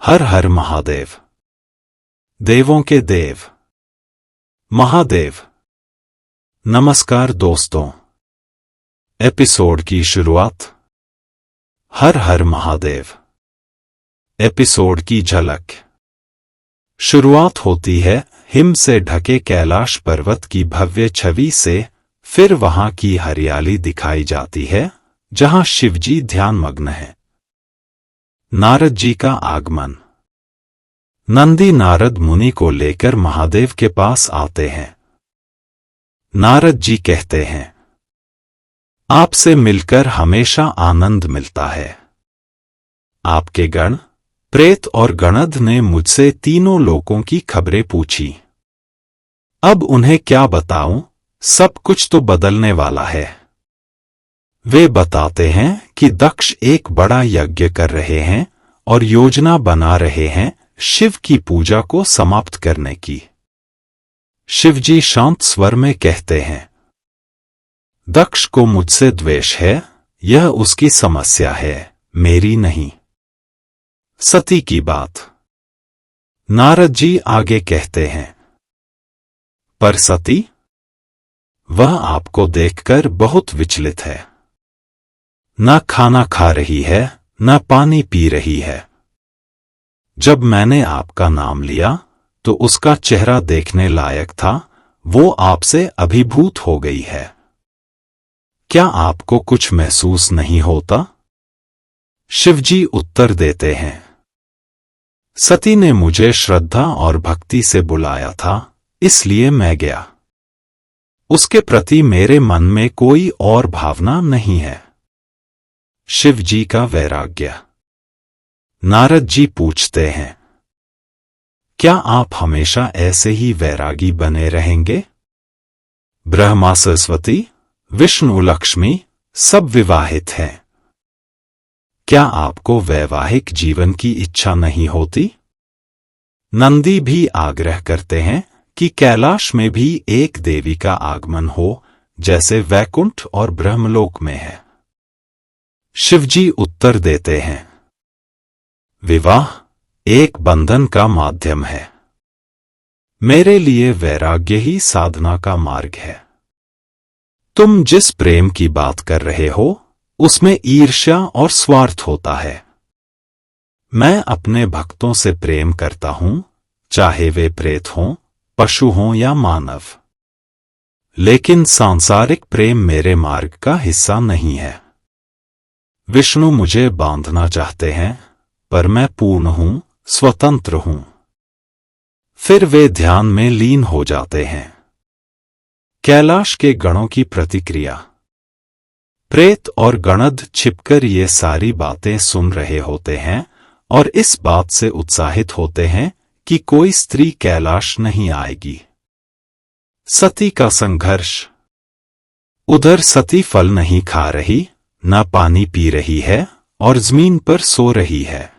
हर हर महादेव। देवों के देव महादेव। नमस्कार दोस्तों, एपिसोड की शुरुआत हर हर महादेव एपिसोड की झलक। शुरुआत होती है हिम से ढके कैलाश पर्वत की भव्य छवि से, फिर वहां की हरियाली दिखाई जाती है जहां शिवजी ध्यानमग्न है। नारद जी का आगमन। नंदी नारद मुनि को लेकर महादेव के पास आते हैं। नारद जी कहते हैं, आपसे मिलकर हमेशा आनंद मिलता है। आपके गण, प्रेत और गणध ने मुझसे तीनों लोकों की खबरें पूछी। अब उन्हें क्या बताऊं, सब कुछ तो बदलने वाला है। वे बताते हैं कि दक्ष एक बड़ा यज्ञ कर रहे हैं और योजना बना रहे हैं शिव की पूजा को समाप्त करने की। शिवजी शांत स्वर में कहते हैं, दक्ष को मुझसे द्वेष है, यह उसकी समस्या है, मेरी नहीं। सती की बात। नारद जी आगे कहते हैं, पर सती, वह आपको देखकर बहुत विचलित है। न खाना खा रही है, न पानी पी रही है। जब मैंने आपका नाम लिया तो उसका चेहरा देखने लायक था, वो आपसे अभिभूत हो गई है। क्या आपको कुछ महसूस नहीं होता? शिवजी उत्तर देते हैं, सती ने मुझे श्रद्धा और भक्ति से बुलाया था, इसलिए मैं गया। उसके प्रति मेरे मन में कोई और भावना नहीं है। शिवजी का वैराग्य। नारद जी पूछते हैं, क्या आप हमेशा ऐसे ही वैरागी बने रहेंगे? ब्रह्मा सरस्वती, विष्णु लक्ष्मी सब विवाहित हैं। क्या आपको वैवाहिक जीवन की इच्छा नहीं होती? नंदी भी आग्रह करते हैं कि कैलाश में भी एक देवी का आगमन हो, जैसे वैकुंठ और ब्रह्मलोक में है। शिवजी उत्तर देते हैं, विवाह एक बंधन का माध्यम है। मेरे लिए वैराग्य ही साधना का मार्ग है। तुम जिस प्रेम की बात कर रहे हो, उसमें ईर्ष्या और स्वार्थ होता है। मैं अपने भक्तों से प्रेम करता हूं, चाहे वे प्रेत हों, पशु हों या मानव। लेकिन सांसारिक प्रेम मेरे मार्ग का हिस्सा नहीं है। विष्णु मुझे बांधना चाहते हैं, पर मैं पूर्ण हूं, स्वतंत्र हूं। फिर वे ध्यान में लीन हो जाते हैं। कैलाश के गणों की प्रतिक्रिया। प्रेत और गणध छिपकर ये सारी बातें सुन रहे होते हैं और इस बात से उत्साहित होते हैं कि कोई स्त्री कैलाश नहीं आएगी। सती का संघर्ष। उधर सती फल नहीं खा रही, न पानी पी रही है और जमीन पर सो रही है।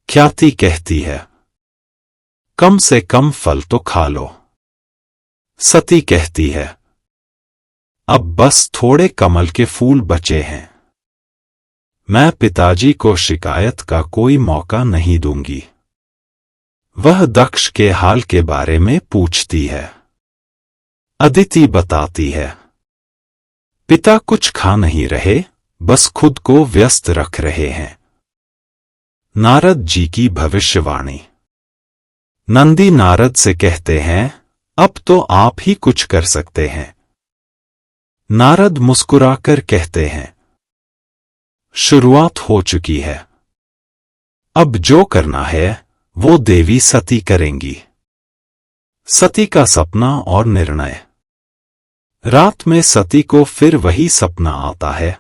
ख्याति कहती है, कम से कम फल तो खा लो। सती कहती है, अब बस थोड़े कमल के फूल बचे हैं। मैं पिताजी को शिकायत का कोई मौका नहीं दूंगी। वह दक्ष के हाल के बारे में पूछती है। अदिति बताती है, पिता कुछ खा नहीं रहे, बस खुद को व्यस्त रख रहे हैं। नारद जी की भविष्यवाणी। नंदी नारद से कहते हैं, अब तो आप ही कुछ कर सकते हैं। नारद मुस्कुराकर कहते हैं, शुरुआत हो चुकी है। अब जो करना है वो देवी सती करेंगी। सती का सपना और निर्णय। रात में सती को फिर वही सपना आता है।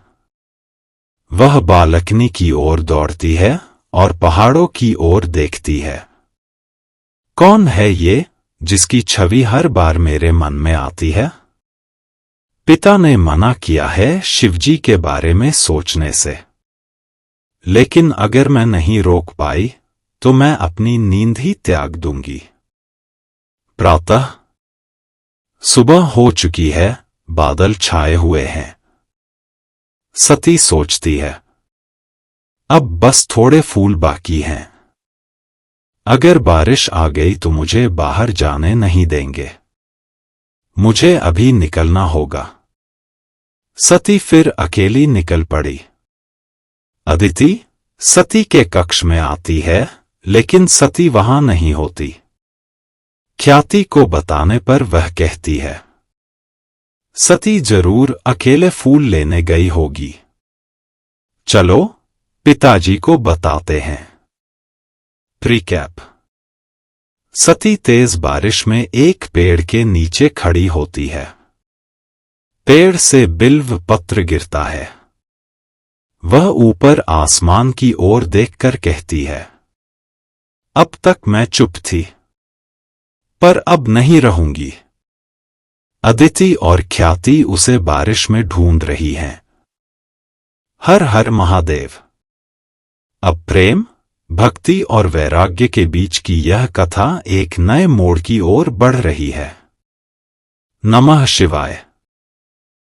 वह बालकनी की ओर दौड़ती है और पहाड़ों की ओर देखती है। कौन है ये जिसकी छवि हर बार मेरे मन में आती है? पिता ने मना किया है शिवजी के बारे में सोचने से, लेकिन अगर मैं नहीं रोक पाई तो मैं अपनी नींद ही त्याग दूंगी। प्रातः। सुबह हो चुकी है, बादल छाए हुए हैं। सती सोचती है, अब बस थोड़े फूल बाकी हैं। अगर बारिश आ गई तो मुझे बाहर जाने नहीं देंगे। मुझे अभी निकलना होगा। सती फिर अकेली निकल पड़ी। अदिति सती के कक्ष में आती है, लेकिन सती वहां नहीं होती। ख्याति को बताने पर वह कहती है, सती जरूर अकेले फूल लेने गई होगी। चलो पिताजी को बताते हैं। प्रीकैप। सती तेज बारिश में एक पेड़ के नीचे खड़ी होती है। पेड़ से बिल्व पत्र गिरता है। वह ऊपर आसमान की ओर देखकर कहती है, अब तक मैं चुप थी, पर अब नहीं रहूंगी। अदिति और ख्याति उसे बारिश में ढूंढ रही हैं। हर हर महादेव। अब प्रेम, भक्ति और वैराग्य के बीच की यह कथा एक नए मोड़ की ओर बढ़ रही है। नमः शिवाय।